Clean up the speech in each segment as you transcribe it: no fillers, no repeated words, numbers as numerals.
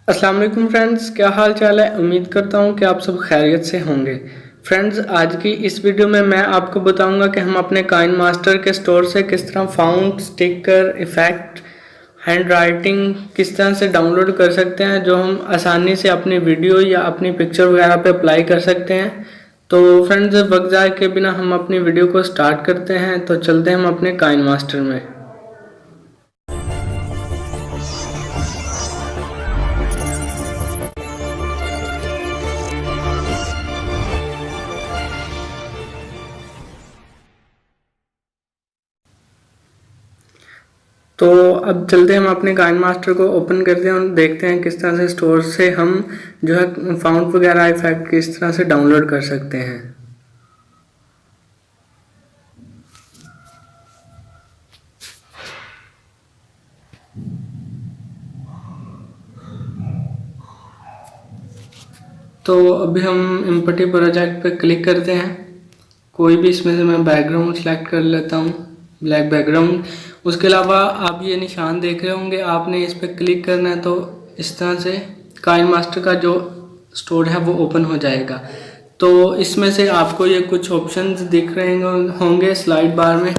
अस्सलाम वालेकुम फ्रेंड्स, क्या हाल चाल है। उम्मीद करता हूँ कि आप सब खैरियत से होंगे। फ्रेंड्स, आज की इस वीडियो में मैं आपको बताऊंगा कि हम अपने काइन मास्टर के स्टोर से किस तरह fount, sticker, effect, hand writing किस तरह से डाउनलोड कर सकते हैं, जो हम आसानी से अपनी वीडियो या अपनी पिक्चर वगैरह पे अप्लाई कर सकते हैं। तो फ्रेंड्स, वक्त ज़ाया के बिना हम अपनी वीडियो को स्टार्ट करते हैं। तो चलते हैं हम अपने काइन मास्टर में। तो अब चलते हैं, हम अपने काइन मास्टर को ओपन करते हैं और देखते हैं किस तरह से स्टोर से हम जो है फाउंट वगैरह इफेक्ट किस तरह से डाउनलोड कर सकते हैं। तो अभी हम इम्पटी प्रोजेक्ट पे क्लिक करते हैं। कोई भी इसमें से मैं बैकग्राउंड सेलेक्ट कर लेता हूँ, ब्लैक बैकग्राउंड। उसके अलावा आप ये निशान देख रहे होंगे, आपने इस पर क्लिक करना है तो इस तरह से काइन मास्टर का जो स्टोर है वो ओपन हो जाएगा। तो इसमें से आपको ये कुछ ऑप्शंस दिख रहे होंगे स्लाइड बार में।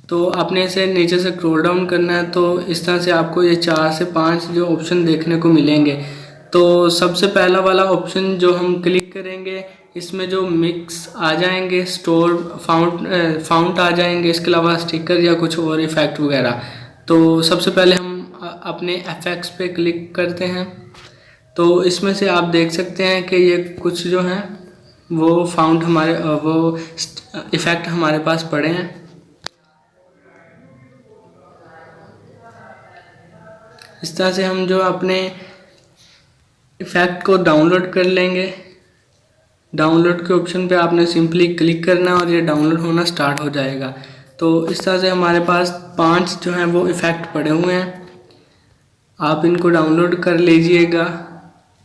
तो आपने इसे नीचे से स्क्रॉल डाउन करना है, तो इस तरह से आपको ये 4 से 5 जो ऑप्शन देखने को मिलेंगे। तो सबसे पहला वाला ऑप्शन जो हम क्लिक करेंगे, इसमें जो मिक्स आ जाएंगे, स्टोर फाउंट आ जाएंगे, इसके अलावा स्टिकर या कुछ और इफेक्ट वगैरह। तो सबसे पहले हम अपने एफेक्ट्स पे क्लिक करते हैं। तो इसमें से आप देख सकते हैं कि ये कुछ जो हैं वो फाउंट हमारे वो इफ़ेक्ट हमारे पास पड़े हैं। इस तरह से हम जो अपने इफ़ेक्ट को डाउनलोड कर लेंगे। डाउनलोड के ऑप्शन पे आपने सिंपली क्लिक करना और ये डाउनलोड होना स्टार्ट हो जाएगा। तो इस तरह से हमारे पास 5 जो हैं वो इफ़ेक्ट पड़े हुए हैं। आप इनको डाउनलोड कर लीजिएगा,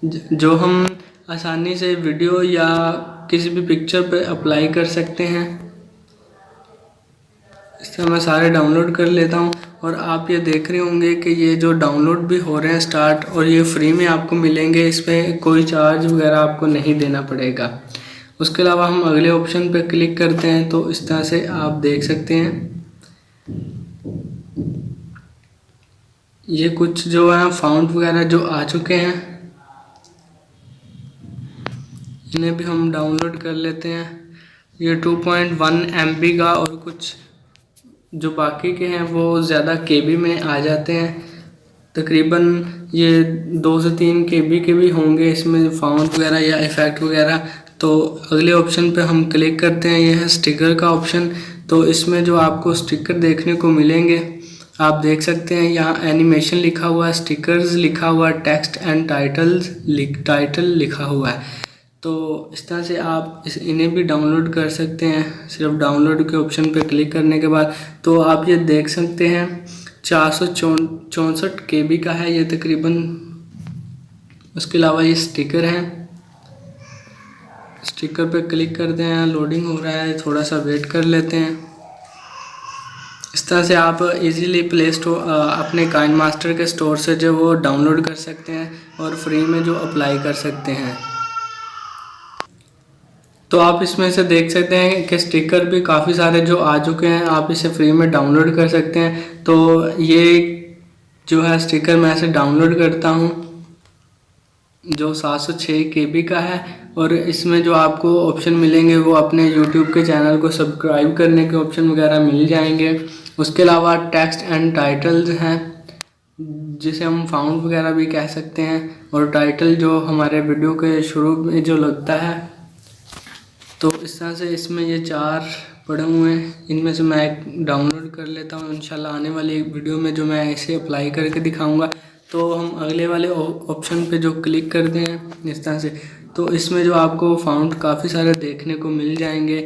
जो हम आसानी से वीडियो या किसी भी पिक्चर पे अप्लाई कर सकते हैं। इस तरह मैं सारे डाउनलोड कर लेता हूँ और आप ये देख रहे होंगे कि ये जो डाउनलोड भी हो रहे हैं स्टार्ट, और ये फ्री में आपको मिलेंगे। इस पर कोई चार्ज वगैरह आपको नहीं देना पड़ेगा। उसके अलावा हम अगले ऑप्शन पे क्लिक करते हैं तो इस तरह से आप देख सकते हैं ये कुछ जो है फाउंट वगैरह जो आ चुके हैं, इन्हें भी हम डाउनलोड कर लेते हैं। ये 2.1 MB का, और कुछ जो बाकी के हैं वो ज़्यादा KB में आ जाते हैं। तकरीबन ये 2 से 3 KB के भी होंगे इसमें फाउंट वगैरह या इफ़ेक्ट वगैरह। तो अगले ऑप्शन पे हम क्लिक करते हैं, ये है स्टिकर का ऑप्शन। तो इसमें जो आपको स्टिकर देखने को मिलेंगे, आप देख सकते हैं यहाँ एनिमेशन लिखा हुआ है, स्टिकर्स लिखा हुआ है, टेक्स्ट एंड टाइटल लिखा हुआ है। तो इस तरह से आप इन्हें भी डाउनलोड कर सकते हैं सिर्फ डाउनलोड के ऑप्शन पे क्लिक करने के बाद। तो आप ये देख सकते हैं 464 KB का है ये तकरीबन। उसके अलावा ये स्टिकर हैं, स्टिकर पे क्लिक करते हैं, लोडिंग हो रहा है, थोड़ा सा वेट कर लेते हैं। इस तरह से आप इजीली प्ले स्टोर अपने काइन मास्टर के स्टोर से जो वो डाउनलोड कर सकते हैं और फ्री में जो अप्लाई कर सकते हैं। तो आप इसमें से देख सकते हैं कि स्टिकर भी काफ़ी सारे जो आ चुके हैं, आप इसे फ्री में डाउनलोड कर सकते हैं। तो ये जो है स्टिकर मैं इसे डाउनलोड करता हूँ, जो 706 KB का है। और इसमें जो आपको ऑप्शन मिलेंगे वो अपने YouTube के चैनल को सब्सक्राइब करने के ऑप्शन वगैरह मिल जाएंगे। उसके अलावा टेक्स्ट एंड टाइटल्स हैं, जिसे हम फाउंट वगैरह भी कह सकते हैं, और टाइटल जो हमारे वीडियो के शुरू में जो लगता है। तो इस तरह से इसमें ये 4 पड़े हुए हैं, इनमें से मैं एक डाउनलोड कर लेता हूँ। इंशाल्लाह आने वाली एक वीडियो में जो मैं इसे अप्लाई करके दिखाऊंगा। तो हम अगले वाले ऑप्शन पे जो क्लिक करते हैं इस तरह से, तो इसमें जो आपको फाउंट काफ़ी सारे देखने को मिल जाएंगे।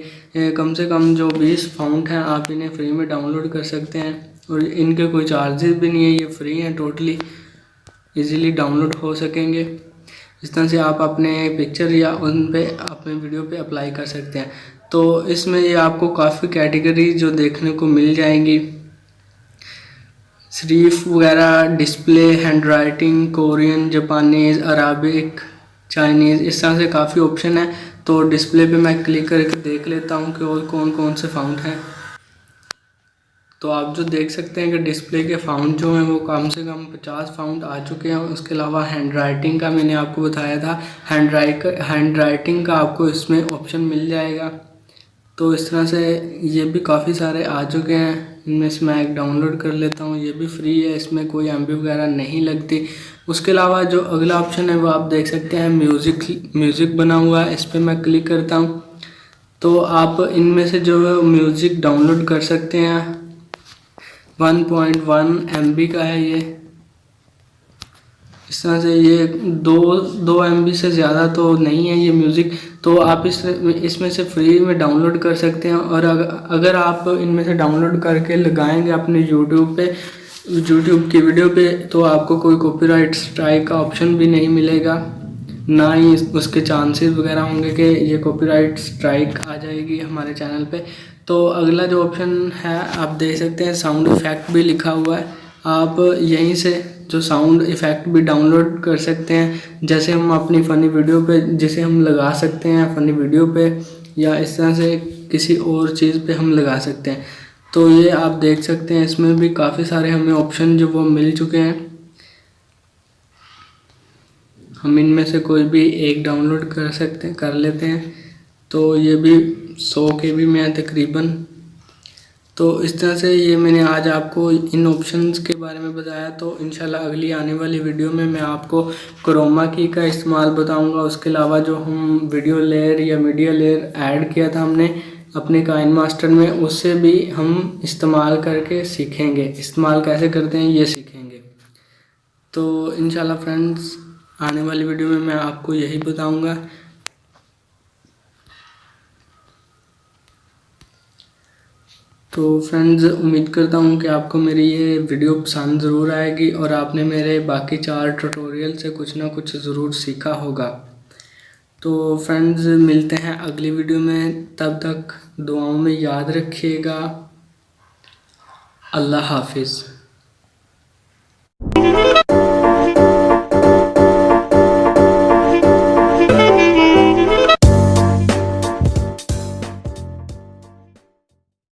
कम से कम जो 20 फाउंट हैं, आप इन्हें फ्री में डाउनलोड कर सकते हैं और इनके कोई चार्जेस भी नहीं है, ये फ्री हैं, टोटली इजीली डाउनलोड हो सकेंगे। इस तरह से आप अपने पिक्चर या उन पे अपने वीडियो पे अप्लाई कर सकते हैं। तो इसमें ये आपको काफ़ी कैटेगरी जो देखने को मिल जाएंगी। शरीफ वगैरह, display, hand writing, Korean, Japanese, Arabic, Chinese, इस तरह से काफ़ी ऑप्शन है। तो डिस्प्ले पे मैं क्लिक करके देख लेता हूँ कि और कौन कौन से फ़ाउंड हैं। तो आप जो देख सकते हैं कि डिस्प्ले के फ़ाउंड जो हैं वो कम से कम 50 फ़ाउंड आ चुके हैं। उसके अलावा हैंड राइटिंग का मैंने आपको बताया था, हैंड राइटिंग का आपको इसमें ऑप्शन मिल जाएगा। तो इस तरह से ये भी काफ़ी सारे आ चुके हैं। इनमें से मैं एक डाउनलोड कर लेता हूँ, ये भी फ्री है, इसमें कोई एमबी वगैरह नहीं लगती। उसके अलावा जो अगला ऑप्शन है वो आप देख सकते हैं, म्यूज़िक बना हुआ है, इस पर मैं क्लिक करता हूँ। तो आप इनमें से जो है म्यूज़िक डाउनलोड कर सकते हैं। 1.1 MB का है ये। इस तरह से ये दो MB से ज़्यादा तो नहीं है ये म्यूज़िक। तो आप इसमें से फ्री में डाउनलोड कर सकते हैं। और अगर आप इनमें से डाउनलोड करके लगाएंगे अपने यूट्यूब की वीडियो पे, तो आपको कोई कॉपीराइट स्ट्राइक का ऑप्शन भी नहीं मिलेगा, ना ही उसके चांसेस वगैरह होंगे कि ये कॉपीराइट स्ट्राइक आ जाएगी हमारे चैनल पे। तो अगला जो ऑप्शन है आप देख सकते हैं, साउंड इफ़ेक्ट भी लिखा हुआ है। आप यहीं से जो साउंड इफ़ेक्ट भी डाउनलोड कर सकते हैं, जैसे हम अपनी फ़नी वीडियो पे जिसे हम लगा सकते हैं फ़नी वीडियो पे, या इस तरह से किसी और चीज़ पे हम लगा सकते हैं। तो ये आप देख सकते हैं, इसमें भी काफ़ी सारे हमें ऑप्शन जो वो मिल चुके हैं। हम इनमें से कोई भी एक डाउनलोड कर लेते हैं। तो ये भी 100 KB में है तकरीबन। तो इस तरह से ये मैंने आज आपको इन ऑप्शंस के बारे में बताया। तो इंशाल्लाह अगली आने वाली वीडियो में मैं आपको क्रोमा की का इस्तेमाल बताऊंगा। उसके अलावा जो हम वीडियो लेयर या मीडिया लेयर ऐड किया था हमने अपने काइन मास्टर में, उससे भी हम इस्तेमाल करके सीखेंगे, इस्तेमाल कैसे करते हैं ये सीखेंगे। तो इंशाल्लाह फ्रेंड्स आने वाली वीडियो में मैं आपको यही बताऊंगा। तो फ्रेंड्स उम्मीद करता हूँ कि आपको मेरी ये वीडियो पसंद ज़रूर आएगी और आपने मेरे बाकी 4 ट्यूटोरियल से कुछ ना कुछ ज़रूर सीखा होगा। तो फ्रेंड्स मिलते हैं अगली वीडियो में, तब तक दुआओं में याद रखिएगा। अल्लाह हाफिज़।